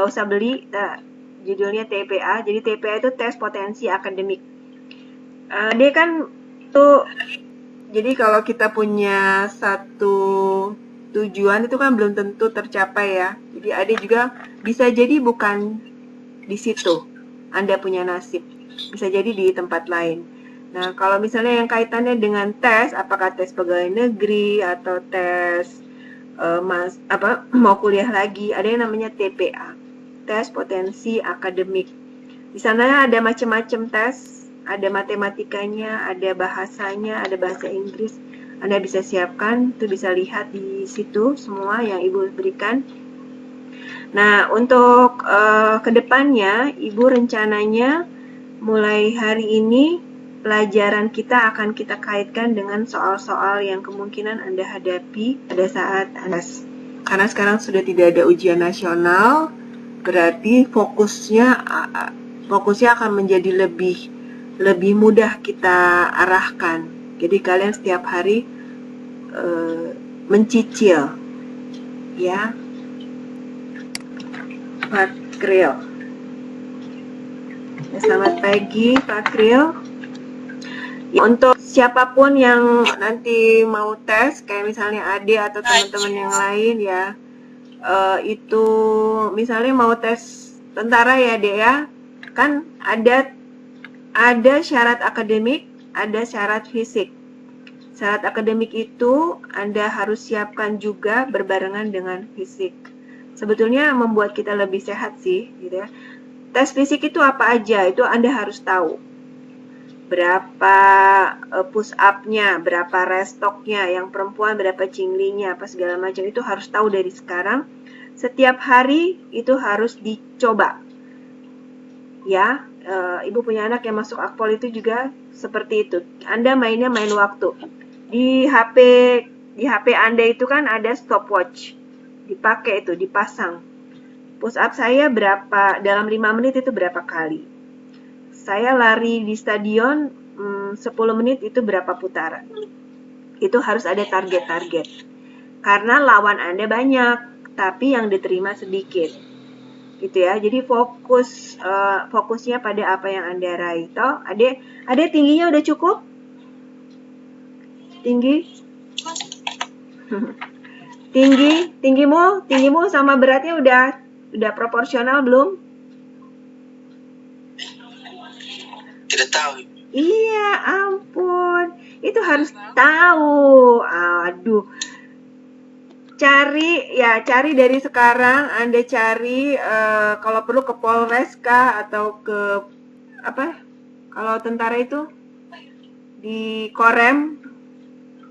nggak usah beli. Judulnya TPA. Jadi TPA itu tes potensi akademik. Dia kan tuh, jadi kalau kita punya satu tujuan itu kan belum tentu tercapai ya. Jadi ada juga bisa jadi bukan di situ Anda punya nasib, bisa jadi di tempat lain. Nah, kalau misalnya yang kaitannya dengan tes, apakah tes pegawai negeri atau tes mau kuliah lagi, ada yang namanya TPA, tes potensi akademik. Di sana ada macam-macam tes, ada matematikanya, ada bahasanya, ada bahasa Inggris. Anda bisa siapkan, itu bisa lihat di situ semua yang Ibu berikan. Nah, untuk kedepannya, Ibu rencananya mulai hari ini pelajaran kita akan kita kaitkan dengan soal-soal yang kemungkinan Anda hadapi pada saat Anda. Karena sekarang sudah tidak ada ujian nasional, berarti fokusnya akan menjadi lebih mudah kita arahkan. Jadi kalian setiap hari mencicil, ya, Pak Kriel. Ya, selamat pagi Pak Kriel. Ya, untuk siapapun yang nanti mau tes, kayak misalnya Ade atau teman-teman yang lain ya, itu misalnya mau tes tentara ya Dek ya, kan ada syarat akademik, ada syarat fisik. Syarat akademik itu Anda harus siapkan juga berbarengan dengan fisik. Sebetulnya membuat kita lebih sehat sih, gitu ya. Tes fisik itu apa aja? Itu Anda harus tahu. Berapa push up-nya, berapa restoknya, yang perempuan berapa cinglinya, apa segala macam itu harus tahu dari sekarang. Setiap hari itu harus dicoba. Ya, Ibu punya anak yang masuk akpol itu juga seperti itu. Anda mainnya main waktu. Di HP Anda itu kan ada stopwatch. Dipakai itu, dipasang. Push up saya berapa, dalam 5 menit itu berapa kali. Saya lari di stadion 10 menit itu berapa putaran. Itu harus ada target-target. Karena lawan Anda banyak, tapi yang diterima sedikit. Gitu ya. Jadi fokusnya pada apa yang Anda raih. Toh, Ade tingginya udah cukup? Tinggi? tinggimu sama beratnya udah proporsional belum? Tidak tahu. Iya, ampun. Itu harus tahu. Aduh. Cari dari sekarang. Anda cari kalau perlu ke Polres kah atau ke apa? Kalau tentara itu di Korem.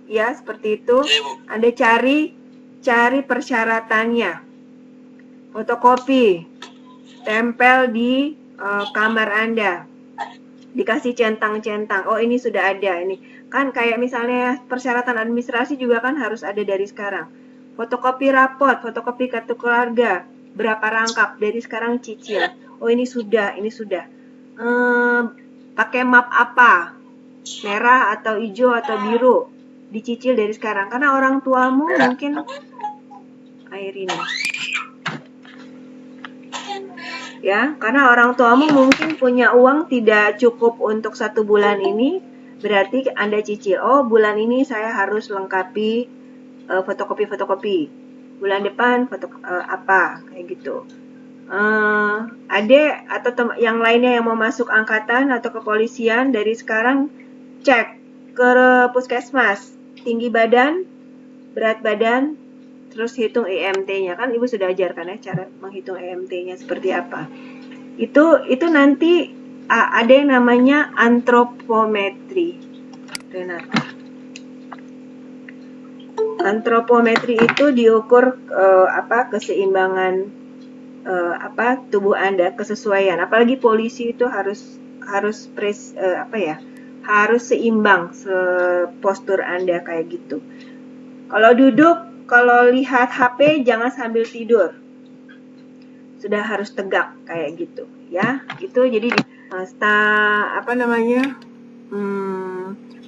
Ya, seperti itu. Anda cari persyaratannya. Fotokopi. Tempel di kamar Anda. Dikasih centang-centang. Oh, ini sudah ada ini. Kan kayak misalnya persyaratan administrasi juga kan harus ada dari sekarang. Fotokopi raport, fotokopi kartu keluarga, berapa rangkap dari sekarang cicil. Oh, ini sudah. Pakai map apa? Merah atau hijau atau biru? Dicicil dari sekarang. Karena orang tuamu mungkin air ini. Ya, karena orang tuamu mungkin punya uang tidak cukup untuk 1 bulan ini, berarti Anda cicil. Oh, bulan ini saya harus lengkapi fotokopi. Bulan depan apa, kayak gitu. Ade atau yang lainnya yang mau masuk angkatan atau kepolisian, dari sekarang cek ke puskesmas, tinggi badan, berat badan, terus hitung EMT-nya. Kan Ibu sudah ajarkan ya cara menghitung EMT-nya seperti apa. Itu nanti ada yang namanya antropometri. Renata. Antropometri itu diukur keseimbangan tubuh Anda, kesesuaian. Apalagi polisi itu harus seimbang postur Anda kayak gitu. Kalau duduk, kalau lihat HP jangan sambil tidur. Sudah harus tegak kayak gitu, ya. Itu jadi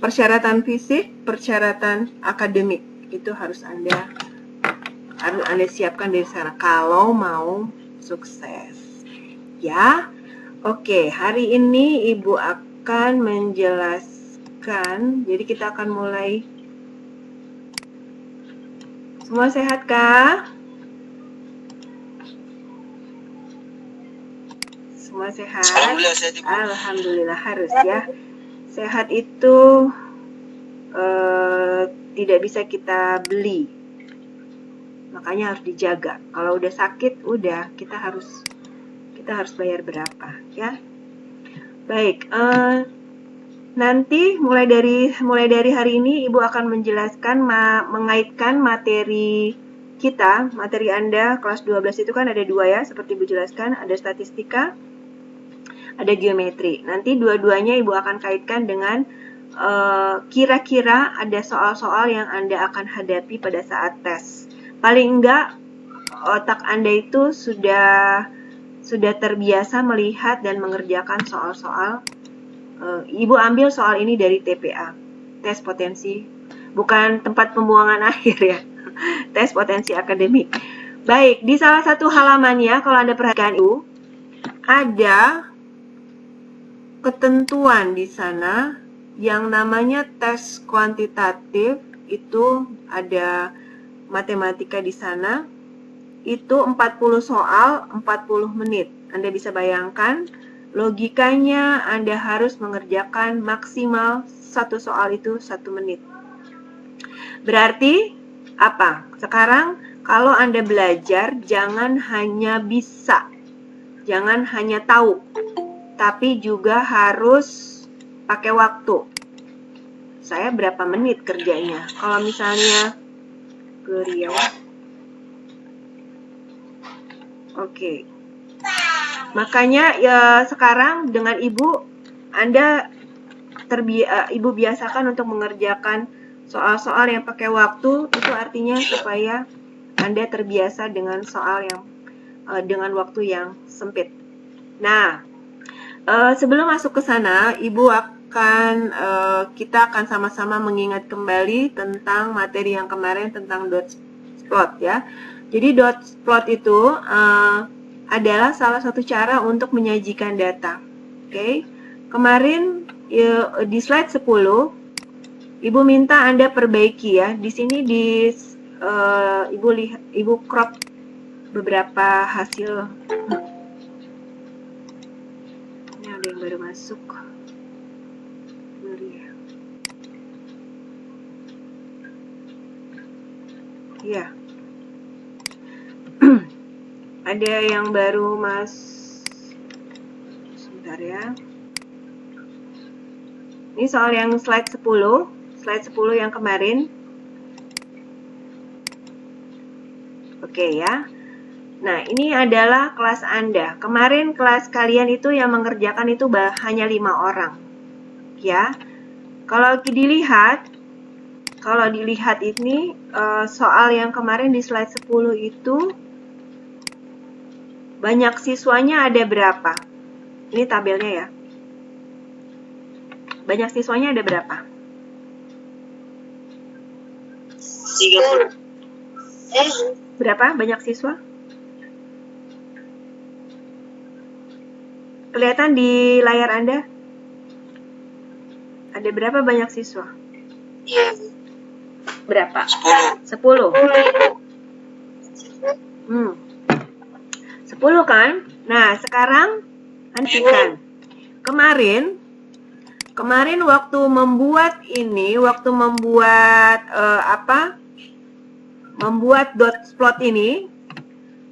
persyaratan fisik, persyaratan akademik itu harus Anda siapkan dari sana kalau mau sukses. Ya, oke, hari ini Ibu akan menjelaskan. Jadi kita akan mulai. Semua sehat kah? Semua sehat? Alhamdulillah sehat, Ibu. Alhamdulillah, harus ya. Sehat itu tidak bisa kita beli. Makanya harus dijaga. Kalau udah sakit, udah kita harus bayar berapa, ya. Baik, nanti mulai dari hari ini Ibu akan menjelaskan mengaitkan materi kita, materi Anda kelas 12 itu kan ada 2 ya, seperti Ibu jelaskan, ada statistika, ada geometri. Nanti dua-duanya Ibu akan kaitkan dengan kira-kira ada soal-soal yang Anda akan hadapi pada saat tes. Paling enggak otak Anda itu sudah terbiasa melihat dan mengerjakan soal-soal. Ibu ambil soal ini dari TPA, tes potensi, bukan tempat pembuangan akhir ya, tes potensi akademik. Baik, di salah satu halamannya kalau Anda perhatikan Ibu, ada ketentuan di sana yang namanya tes kuantitatif. Itu ada matematika di sana. Itu 40 soal, 40 menit. Anda bisa bayangkan, logikanya Anda harus mengerjakan maksimal satu soal itu 1 menit. Berarti apa? Sekarang kalau Anda belajar, jangan hanya bisa, jangan hanya tahu, tapi juga harus pakai waktu. Saya berapa menit kerjanya? Kalau misalnya ke Riau, oke. Makanya ya sekarang dengan Ibu, Ibu biasakan untuk mengerjakan soal-soal yang pakai waktu. Itu artinya supaya Anda terbiasa dengan soal yang dengan waktu yang sempit. Nah, sebelum masuk ke sana, kita akan sama-sama mengingat kembali tentang materi yang kemarin tentang dot plot ya. Jadi dot plot itu adalah salah satu cara untuk menyajikan data. Oke. Kemarin di slide 10 Ibu minta Anda perbaiki ya. Di sini Ibu crop beberapa hasil. Ini ada yang baru masuk. Ya. Ada yang baru sebentar ya. Ini soal yang slide 10 yang kemarin. Oke ya. Nah, ini adalah kelas Anda. Kemarin kelas kalian itu yang mengerjakan itu hanya 5 orang. Ya. Kalau dilihat ini soal yang kemarin di slide 10 itu banyak siswanya ada berapa? Ini tabelnya ya. Banyak siswanya ada berapa? 30. Berapa banyak siswa? Kelihatan di layar Anda? Ada berapa banyak siswa? Berapa? 10. 10 kan? Nah, sekarang hentikan. Kemarin waktu membuat membuat dot plot ini,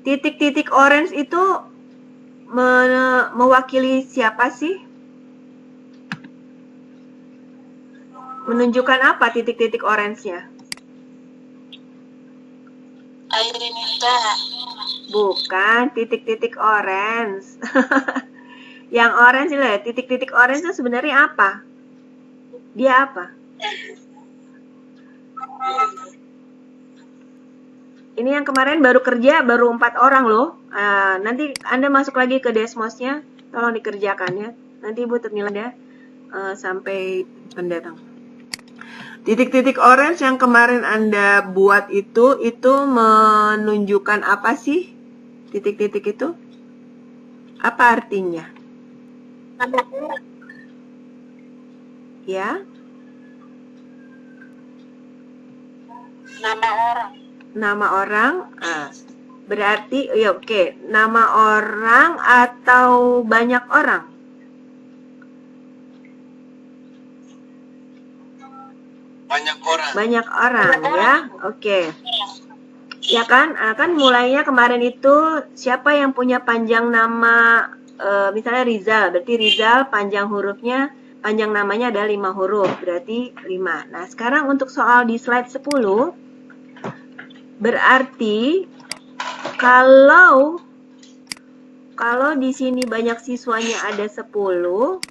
titik-titik orange itu mewakili siapa sih? Menunjukkan apa titik-titik orange-nya? Airinita. Bukan, titik-titik orange. Yang orange lah, titik-titik orange itu sebenarnya apa? Dia apa? Ini yang kemarin baru kerja, baru 4 orang loh. Nanti Anda masuk lagi ke Desmos-nya, tolong dikerjakan ya. Nanti Ibu ternilai ya sampai pendatang. Titik-titik orange yang kemarin Anda buat itu menunjukkan apa sih? Titik-titik itu apa artinya? Ya, Nama orang. nama orang. Berarti, ya oke, nama orang atau banyak orang? Banyak orang. Banyak orang ya, oke. Ya kan, kan mulainya kemarin itu siapa yang punya panjang nama, misalnya Rizal, berarti Rizal panjang hurufnya, panjang namanya ada 5 huruf, berarti 5. Nah, sekarang untuk soal di slide 10, berarti kalau di sini banyak siswanya ada 10,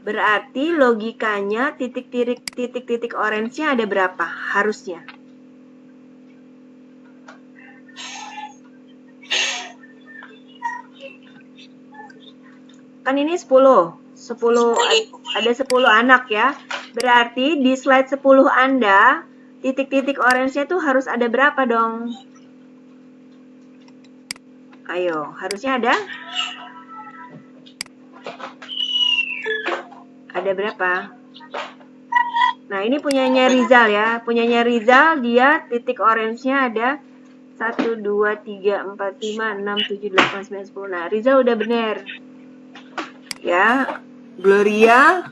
berarti logikanya titik-titik orange-nya ada berapa harusnya? Kan ini 10 ada 10 anak ya. Berarti di slide 10 Anda, titik-titik orange-nya tuh harus ada berapa dong? Ayo, harusnya ada? Ada berapa? Nah, ini punyanya Rizal ya. Punyanya Rizal, dia titik orange-nya ada 1, 2, 3, 4, 5, 6, 7, 8, 9, 10. Nah, Rizal udah bener. Ya, Gloria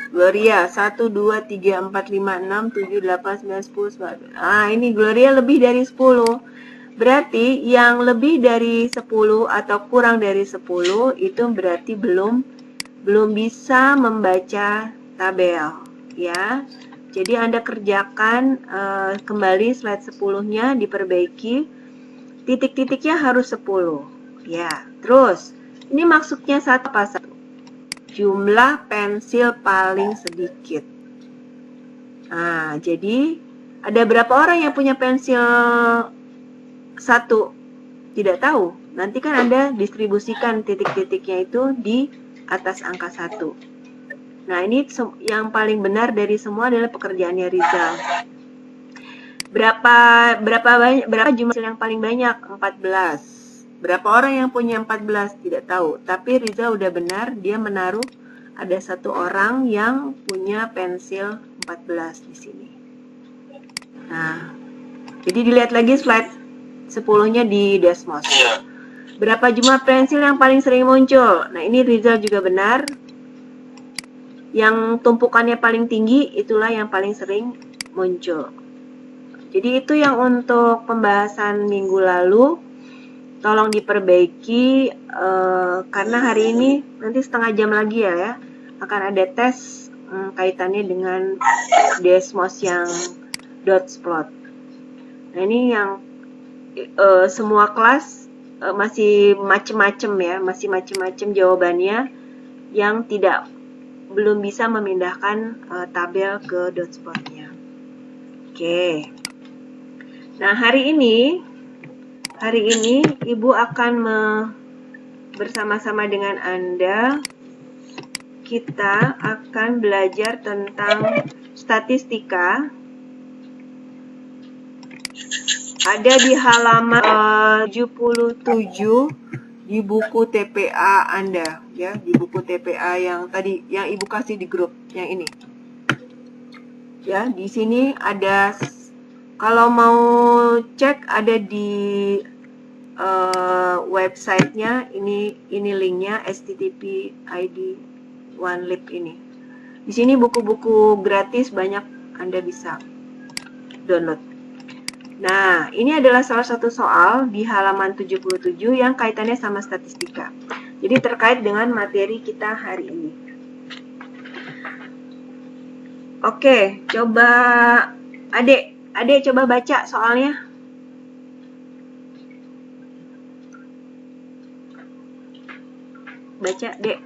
1, 2, 3, 4, 5, 6, 7, 8, 9, 10, 11. Ini Gloria lebih dari 10. Berarti yang lebih dari 10 atau kurang dari 10 itu berarti belum bisa membaca tabel ya. Jadi Anda kerjakan kembali slide 10-nya, diperbaiki. Titik-titiknya harus 10 ya. Terus ini maksudnya apa? Jumlah pensil paling sedikit. Jadi ada berapa orang yang punya pensil 1? Tidak tahu. Nanti kan Anda distribusikan titik-titiknya itu di atas angka 1. Nah, ini yang paling benar dari semua adalah pekerjaannya Rizal. Berapa jumlah yang paling banyak? 14. Berapa orang yang punya 14? Tidak tahu. Tapi Rizal udah benar, dia menaruh ada 1 orang yang punya pensil 14 di sini. Nah, jadi dilihat lagi slide 10-nya di Desmos. Berapa jumlah pensil yang paling sering muncul? Nah, ini Rizal juga benar. Yang tumpukannya paling tinggi, itulah yang paling sering muncul. Jadi itu yang untuk pembahasan minggu lalu. Tolong diperbaiki, karena hari ini nanti setengah jam lagi ya, akan ada tes kaitannya dengan Desmos yang dotplot. Nah, ini yang semua kelas masih macem-macem ya, masih macem-macem jawabannya yang belum bisa memindahkan tabel ke dotplotnya. Oke. Nah, hari ini Ibu akan bersama-sama dengan Anda, kita akan belajar tentang statistika. Ada di halaman 77 di buku TPA Anda ya, di buku TPA yang tadi yang Ibu kasih di grup yang ini. Ya, di sini ada, kalau mau cek ada di websitenya, ini linknya http id OneLib ini. Di sini buku-buku gratis banyak, Anda bisa download. Nah, ini adalah salah satu soal di halaman 77 yang kaitannya sama statistika. Jadi terkait dengan materi kita hari ini. Oke, coba Adek coba baca soalnya. Baca, Dek.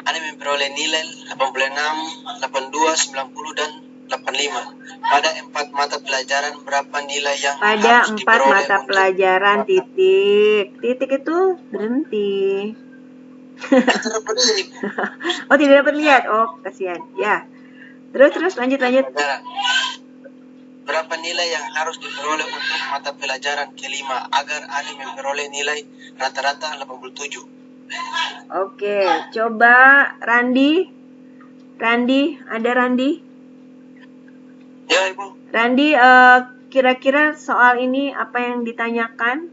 Ane memperoleh nilai 86, 82, 90, dan 85. Pada 4 mata pelajaran, berapa nilai yang Pada harus 4 diperoleh mata untuk pelajaran, titik. Titik itu berhenti. Oh, tidak dapat lihat. Oh, kasihan. Ya. Terus lanjut. pelajaran. Berapa nilai yang harus diperoleh untuk mata pelajaran kelima agar Ade memperoleh nilai rata-rata 87? Oke, coba Randi, ada Randi? Ya, Ibu. Randi, kira-kira soal ini apa yang ditanyakan?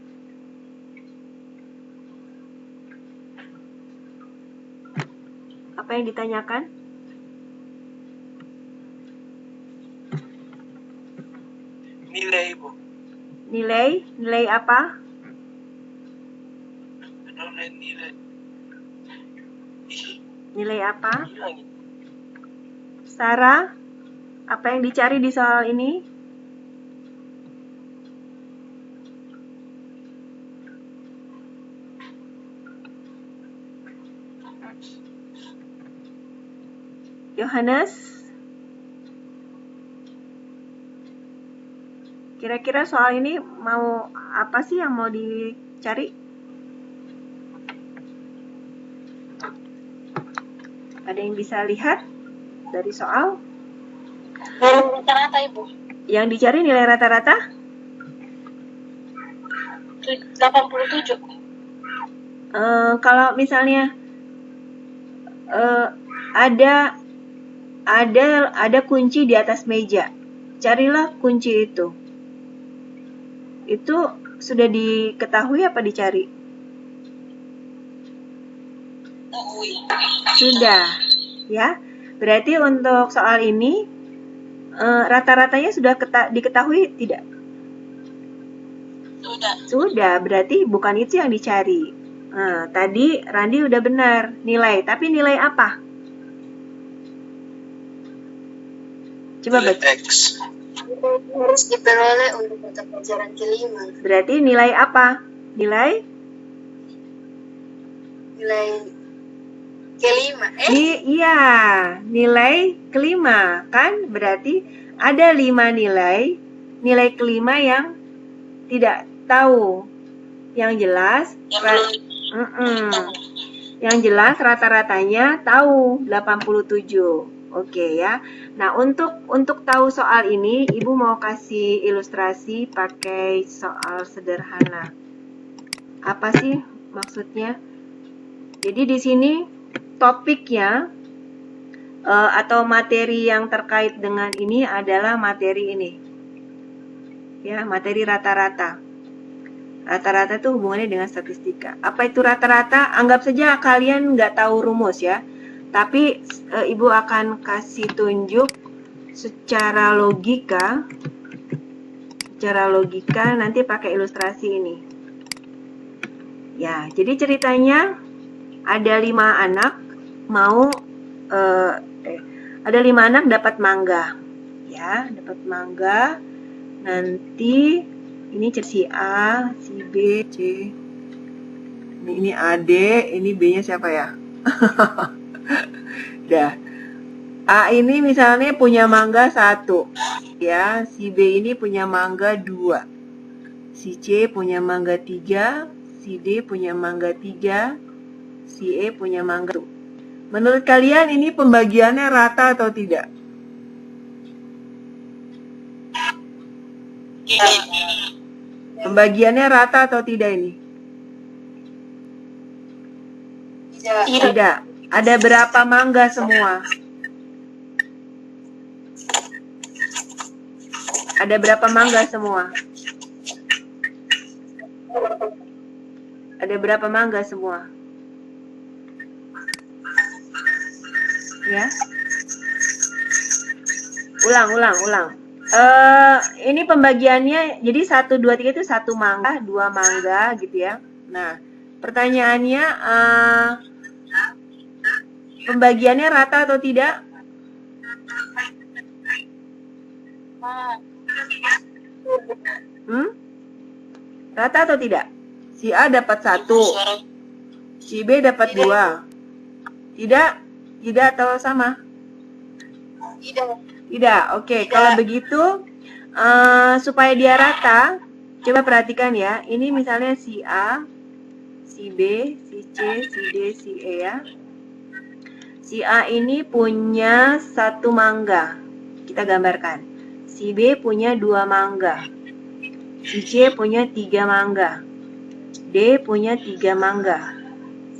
Apa yang ditanyakan? Nilai, Ibu. Nilai apa? Nilai. Nilai apa? Sarah, apa yang dicari di soal ini? Yohanes, kira-kira soal ini mau apa sih yang mau dicari? Ada yang bisa lihat dari soal? Nilai rata-rata, Ibu. Yang dicari nilai rata-rata? 87. Kalau misalnya ada kunci di atas meja, carilah kunci itu. Itu sudah diketahui apa dicari? Sudah, ya. Berarti untuk soal ini rata-ratanya sudah diketahui tidak? Sudah, berarti bukan itu yang dicari. Tadi Randi udah benar nilai, tapi nilai apa? Coba baca. X. Harus diperoleh untuk mata pelajaran kelima. Berarti nilai apa? Nilai Kelima. Iya, nilai kelima kan? Berarti ada 5 nilai. Nilai kelima yang tidak tahu. Yang jelas yang jelas rata-ratanya tahu 87. Oke ya. Nah, untuk tahu soal ini, Ibu mau kasih ilustrasi pakai soal sederhana. Apa sih maksudnya? Jadi di sini topiknya atau materi yang terkait dengan ini adalah materi ini. Ya, materi rata-rata. Rata-rata itu hubungannya dengan statistika. Apa itu rata-rata? Anggap saja kalian nggak tahu rumus ya. Tapi Ibu akan kasih tunjuk secara logika. Secara logika nanti pakai ilustrasi ini. Ya, jadi ceritanya ada 5 anak ada 5 anak dapat mangga. Ya, dapat mangga. Nanti ini si A, si B, C. Ini AD, ini B-nya siapa ya? Dah. A ini misalnya punya mangga 1. Ya, si B ini punya mangga 2. Si C punya mangga 3, si D punya mangga 3, si E punya mangga 1. Menurut kalian ini pembagiannya rata atau tidak? Pembagiannya rata atau tidak ini? Tidak. Ada berapa mangga semua? Ada berapa mangga semua? Ada berapa mangga semua? Ya. Ulang. Ini pembagiannya jadi 1, 2, 3 itu 1 mangga, 2 mangga gitu ya. Nah, pertanyaannya pembagiannya rata atau tidak? Rata atau tidak? Si A dapat 1, si B dapat 2. Tidak atau sama? Tidak. Oke, kalau begitu supaya dia rata, coba perhatikan ya. Ini misalnya si A, si B, si C, si D, si E ya. Si A ini punya 1 mangga. Kita gambarkan. Si B punya 2 mangga. Si C punya 3 mangga. D punya 3 mangga.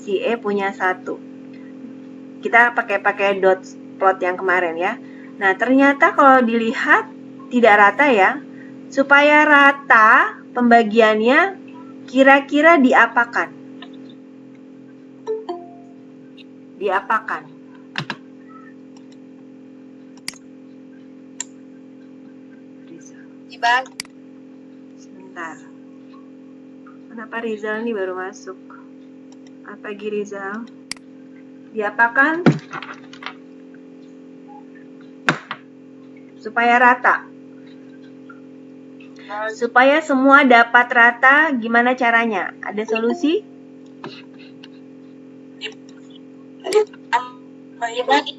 Si E punya 1. Kita pakai dot plot yang kemarin ya. Nah, ternyata kalau dilihat tidak rata ya. Supaya rata pembagiannya kira-kira diapakan? Diapakan? Dibagi. Sebentar. Kenapa Rizal nih baru masuk? Apa lagi Rizal? Diapakan? Supaya rata. Supaya semua dapat rata, gimana caranya? Ada solusi? Dibagi.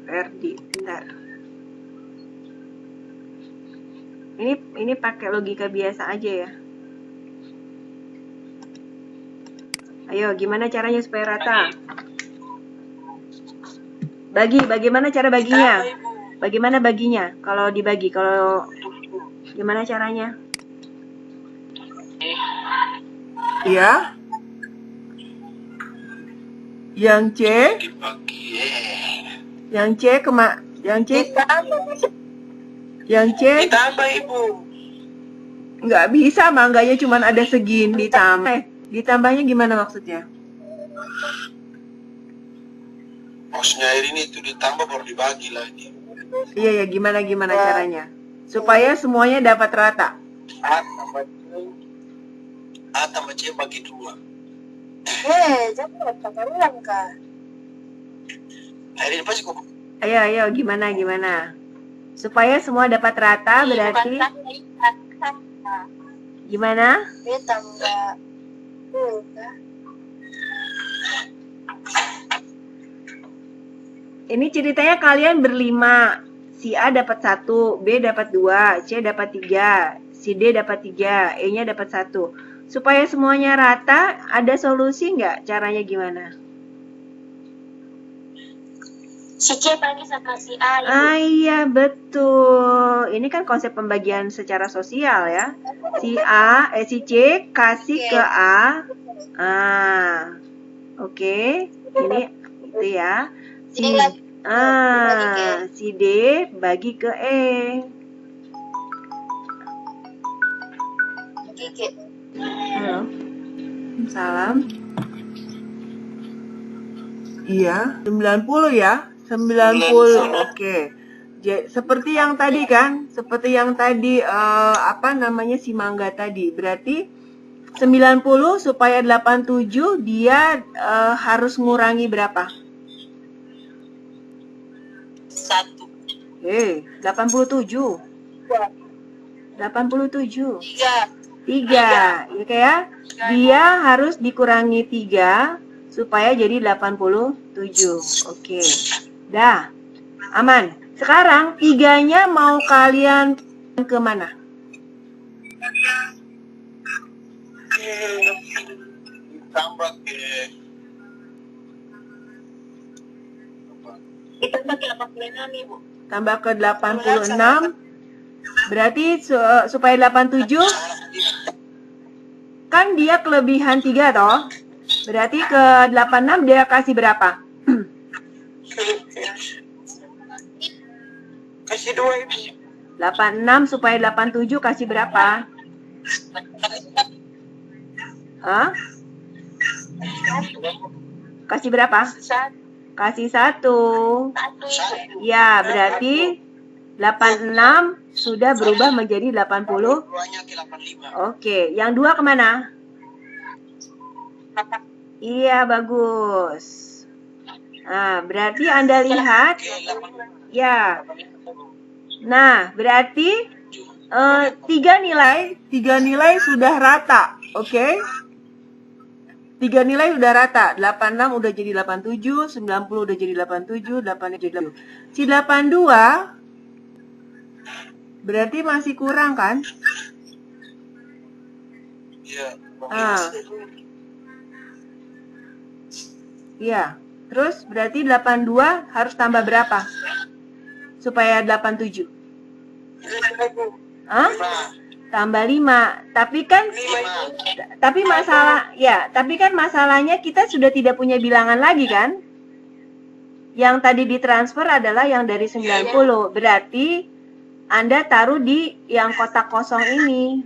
Ferdi, bentar. Ini pakai logika biasa aja ya. Ayo, gimana caranya supaya rata? Bagaimana cara baginya? Bagaimana baginya? Kalau dibagi, gimana caranya? Ya. Yang C? Yang C Ditambah Ibu. nggak bisa, mangganya cuma ada segini ditambah. Ditambahnya gimana maksudnya? Maksudnya air ini itu ditambah baru dibagi lagi. Iya ya, gimana caranya? Supaya semuanya dapat rata. A tambah C bagi 2. Jangan ulang kah? Air ini pasti kok. Ayo, gimana? Supaya semua dapat rata berarti gimana? B tambah U kah? Ini ceritanya kalian berlima. Si A dapat 1, B dapat 2, C dapat 3, si D dapat 3, E-nya dapat 1. Supaya semuanya rata, ada solusi nggak? Caranya gimana? Si C bagi sama si A. Ah iya, betul. Ini kan konsep pembagian secara sosial ya. Si C kasih ke A. Oke. Ini itu ya. Si D bagi ke E. Halo. Salam. Iya, 90 ya. 90. Oke. Seperti yang tadi kan? Seperti yang tadi si mangga tadi. Berarti 90 supaya 87 dia harus ngurangi berapa? 87. 87. 3. Ya kayak dia harus dikurangi 3 supaya jadi 87. Oke. Dah. Aman. Sekarang 3-nya mau kalian ke mana? Ditambah ke Ditambah ke 86, Ibu. Tambah ke 86. Berarti supaya 87 kan dia kelebihan 3 toh. Berarti ke 86 dia kasih berapa? kasih 2 Ibu. 86 supaya 87 kasih berapa? Hah? Kasih berapa? Kasih 1. Ya, berarti 86 sudah berubah menjadi 80. Duanya ke 85. Oke, yang 2 kemana? Iya, bagus. Nah, berarti Anda lihat. Ya. Nah, berarti 3 nilai sudah rata. Oke? 3 nilai udah rata. 86 udah jadi 87, 90 udah jadi 87, 8 jadi 87. Si 82 berarti masih kurang kan? Iya. Iya. Terus berarti 82 harus tambah berapa? Supaya 87. Hah? Tambah 5. Tapi kan masalahnya kita sudah tidak punya bilangan lagi kan? Yang tadi ditransfer adalah yang dari 90. Berarti Anda taruh di yang kotak kosong ini.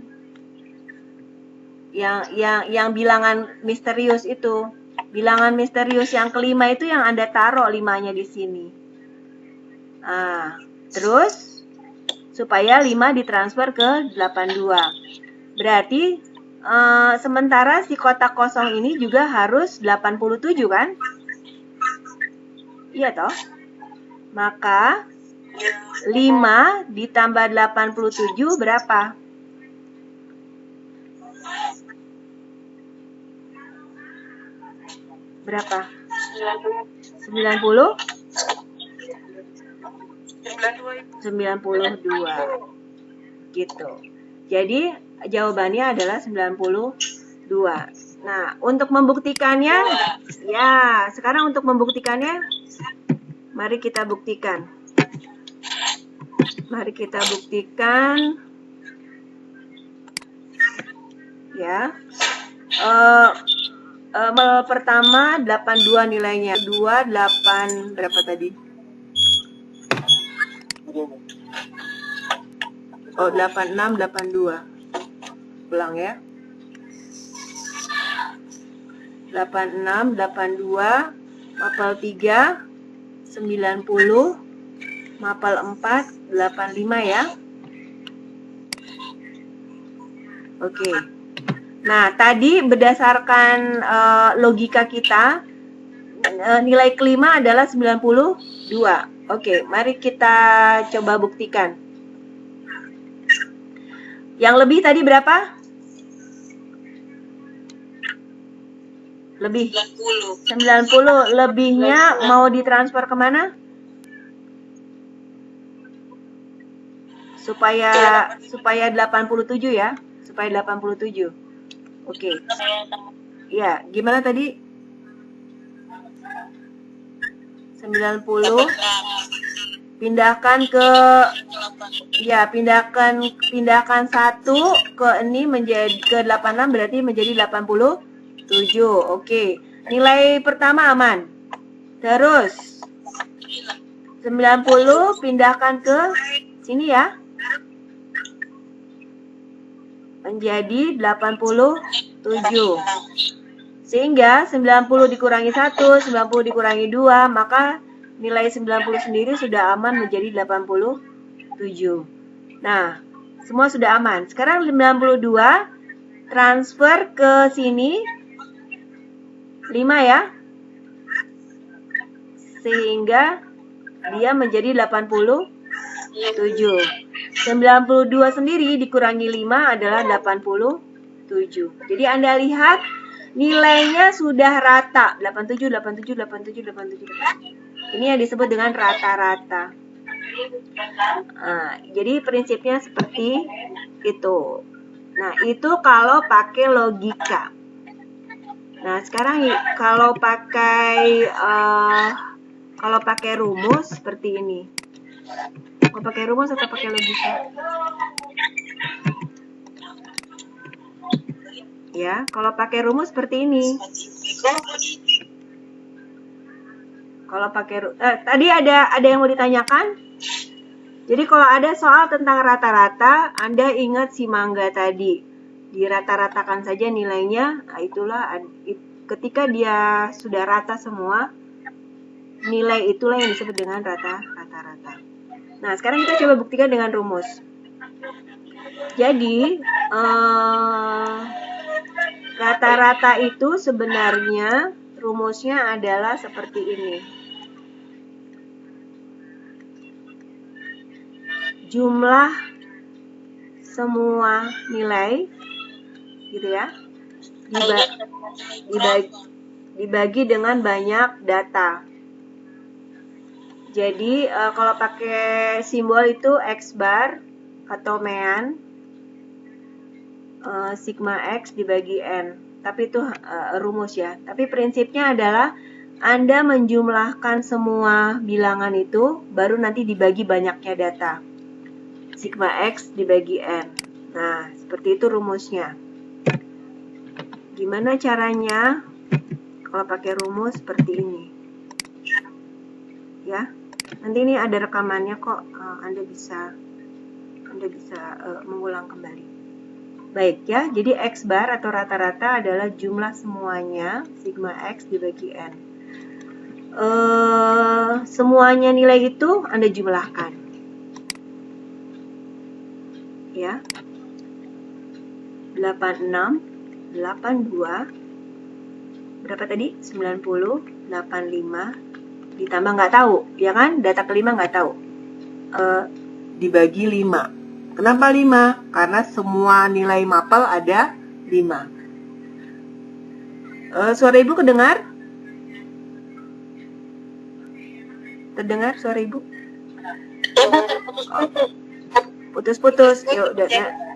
Yang bilangan misterius itu. Bilangan misterius yang kelima itu yang Anda taruh 5-nya di sini. Nah, terus supaya 5 ditransfer ke 82. Berarti sementara si kotak kosong ini juga harus 87 kan? Iya toh? Maka 5 ditambah 87 berapa? Berapa? 90? 92. Gitu. Jadi jawabannya adalah 92. Nah, untuk membuktikannya, ya, sekarang untuk membuktikannya, mari kita buktikan. Mari kita buktikan. Ya. Pertama 82 nilainya. 2, 8, berapa tadi? Oh, 86, 82. Ulang ya. 86, 82, mapel 3, 90, mapel 4, 85 ya. Oke. Nah, tadi berdasarkan logika kita, nilai kelima adalah 92. Oke, mari kita coba buktikan. Yang lebih tadi berapa? Lebih 90. Lebihnya mau ditransfer kemana? Supaya 87 ya. Supaya 87. Oke. Ya, gimana tadi? 90 pindahkan ke pindahkan 1 ke ini menjadi ke 86 berarti menjadi 87. Oke. Nilai pertama aman. Terus 90 pindahkan ke sini ya. Menjadi 87. Sehingga 90 dikurangi 1, 90 dikurangi 2, maka nilai 90 sendiri sudah aman menjadi 87. Nah, semua sudah aman. Sekarang 92 transfer ke sini 5 ya. Sehingga dia menjadi 87. 92 sendiri dikurangi 5 adalah 87. Jadi Anda lihat nilainya sudah rata. 87, 87, 87, 87. Ini yang disebut dengan rata-rata. Nah, jadi prinsipnya seperti itu. Nah, itu kalau pakai logika. Nah, sekarang kalau pakai rumus seperti ini. Mau pakai rumus atau pakai logika? Ya, kalau pakai rumus seperti ini. Kalau pakai tadi ada yang mau ditanyakan? Jadi kalau ada soal tentang rata-rata, Anda ingat si mangga tadi. Dirata-ratakan saja nilainya. Nah, itulah ketika dia sudah rata semua, nilai itulah yang disebut dengan rata-rata. Nah, sekarang kita coba buktikan dengan rumus. Jadi, rata-rata itu sebenarnya rumusnya adalah seperti ini. Jumlah semua nilai, gitu ya, dibagi dengan banyak data. Jadi kalau pakai simbol itu X bar atau mean, sigma X dibagi N. Tapi itu rumus ya. Tapi prinsipnya adalah Anda menjumlahkan semua bilangan itu, baru nanti dibagi banyaknya data. Sigma X dibagi N. Nah, seperti itu rumusnya. Gimana caranya? Kalau pakai rumus seperti ini. Ya, nanti ini ada rekamannya kok. Anda bisa mengulang kembali. Baik ya, jadi X bar atau rata-rata adalah jumlah semuanya sigma X dibagi N. Semuanya nilai itu Anda jumlahkan. Ya. 86, 82, berapa tadi? 90, 85, ditambah nggak tahu, ya kan? Data kelima nggak tahu. Dibagi 5. Kenapa 5? Karena semua nilai mapel ada 5. Suara Ibu kedengar? Terdengar suara Ibu? Putus-putus. Ya udah,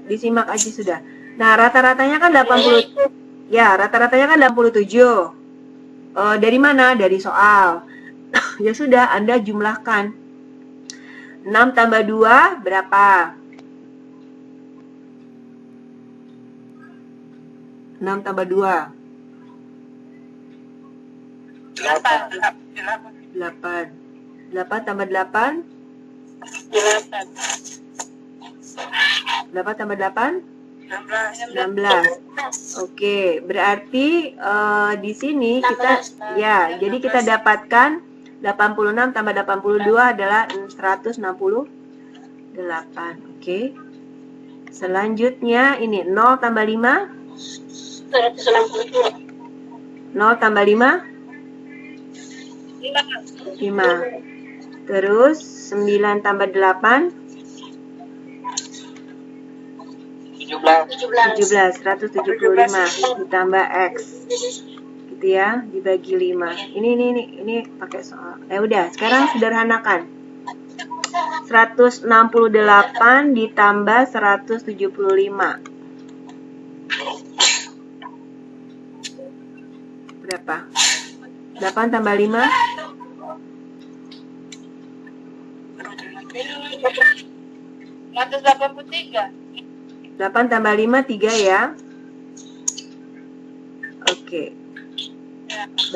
disimak aja sudah. Nah, rata-ratanya kan 80. Ya, rata-ratanya kan 87. Dari mana? Dari soal. Ya sudah, Anda jumlahkan. 6 tambah 2 berapa? 6 tambah 2. 8. 8 tambah 8? 8 tambah 8? 16. Oke, berarti di sini kita jadi kita dapatkan 86 tambah 82 adalah 168. Oke. Selanjutnya ini 0 tambah 5? 0 tambah 5? 5. Terus 9 tambah 8? 17, 175 ditambah X. Gitu ya, dibagi 5. Ini pakai soal. Udah, sekarang sederhanakan. 168 ditambah 175. Berapa? 8 tambah 5? 183. 8 tambah 5, 3 ya. Oke.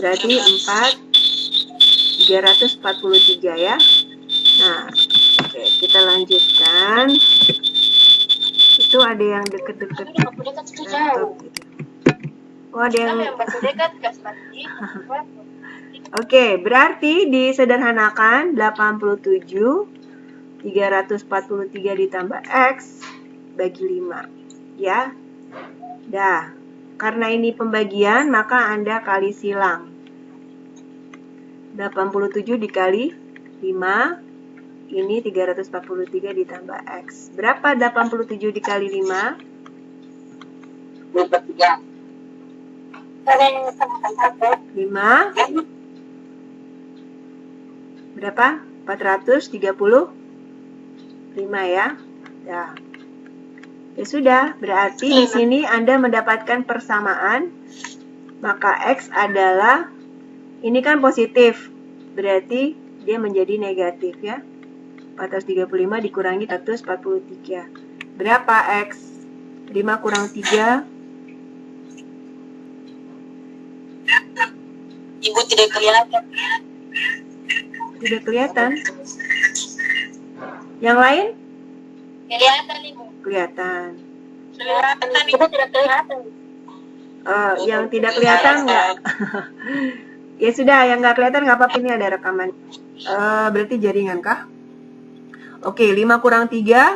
Berarti 4, 343 ya. Nah, oke, kita lanjutkan. Itu ada yang deket-deket laptop gitu. Oh, ada yang... Oke, berarti disederhanakan 87, 343 ditambah X bagi 5. Ya. Dah. Karena ini pembagian, maka Anda kali silang. 87 dikali 5, ini 343 ditambah X. Berapa 87 dikali 5? 5. Berapa? 435 ya. Ya. Ya sudah, berarti di sini Anda mendapatkan persamaan. Maka X adalah, ini kan positif, berarti dia menjadi negatif ya. 435 dikurangi 143. Berapa X? 5 kurang 3? Ibu tidak kelihatan. Tidak kelihatan. Yang lain? Kelihatan, Ibu. Kelihatan. Kelihatan, Ibu tidak kelihatan. Yang tidak kelihatan nggak? Ya sudah, yang nggak kelihatan nggak apa-apa, ini ada rekaman. Berarti jaringan kah? Oke, 5 kurang 3? 2.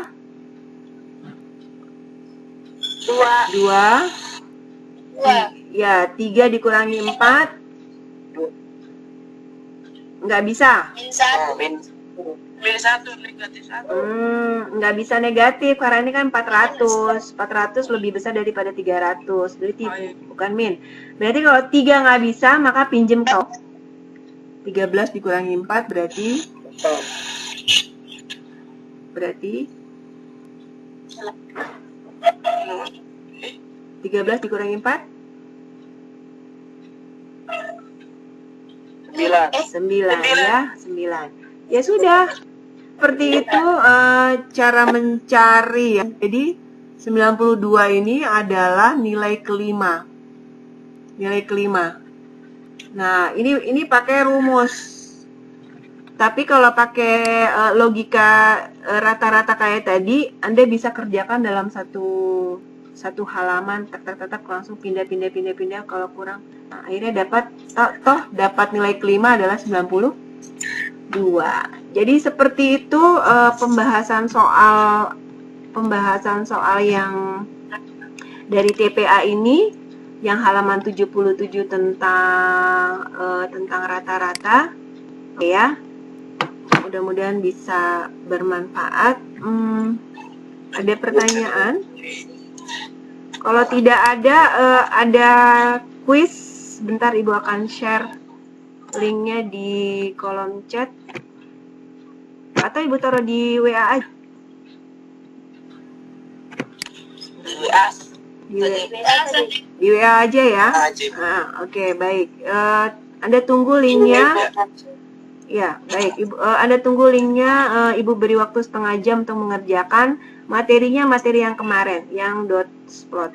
Ya, 3 dikurangi 4? Nggak bisa? Min 1, negatif 1. Nggak bisa negatif, karena ini kan 400. 400 lebih besar daripada 300. Berarti bukan min. Berarti kalau 3 nggak bisa, maka pinjem kau. 13 dikurangi 4 berarti 13 dikurangi 4? 9 ya, 9. Ya sudah. Seperti itu cara mencari ya. Jadi 92 ini adalah nilai kelima. Nilai kelima. Nah, ini pakai rumus. Tapi kalau pakai logika rata-rata kayak tadi, Anda bisa kerjakan dalam satu halaman, tak langsung pindah kalau kurang. Nah, akhirnya dapat nilai kelima adalah 92. Jadi seperti itu pembahasan soal yang dari TPA ini yang halaman 77 tentang rata-rata ya. Mudah-mudahan bisa bermanfaat. Ada pertanyaan? Kalau tidak ada quiz. Bentar Ibu akan share linknya di kolom chat. Atau Ibu taruh di WA aja. Di WA aja ya. Oke, baik. Anda tunggu linknya. Ya, baik. Anda tunggu linknya. Ibu beri waktu setengah jam untuk mengerjakan materinya, materi yang kemarin, yang .plot.